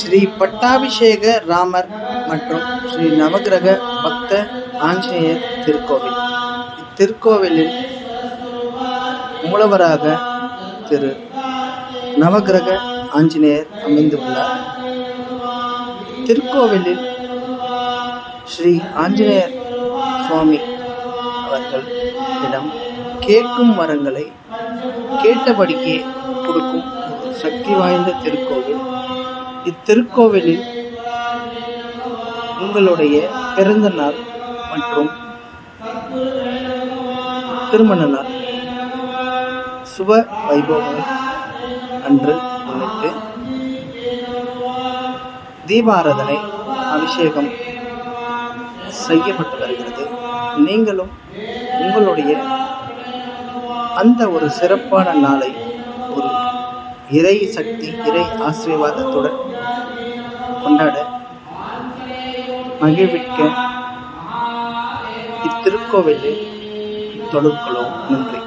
ஸ்ரீ பட்டாபிஷேக ராமர் மற்றும் ஸ்ரீ நவகிரக பக்த ஆஞ்சநேயர் திருக்கோவில். இத்திருக்கோவிலில் மூலவராக திரு நவகிரக ஆஞ்சநேயர் அமைந்துள்ளார். திருக்கோவிலில் ஸ்ரீ ஆஞ்சநேயர் சுவாமி அவர்களிடம் கேட்கும் வரங்களை கேட்டபடியே கொடுக்கும் சக்தி வாய்ந்த திருக்கோவில். இத்திருக்கோவிலில் உங்களுடைய பிறந்த நாள் மற்றும் திருமண நாள் சுப வைபவம் அன்று முன்னிட்டு தீபாராதனை அபிஷேகம் செய்யப்பட்டு வருகிறது. நீங்களும் உங்களுடைய அந்த ஒரு சிறப்பான நாளை ஒரு இறை சக்தி இறை ஆசீர்வாதத்துடன் கொண்டாட மகிழ்விக்க இத்திருக்கோவிலில் தொடர்பு கொள்வோம். நன்றி.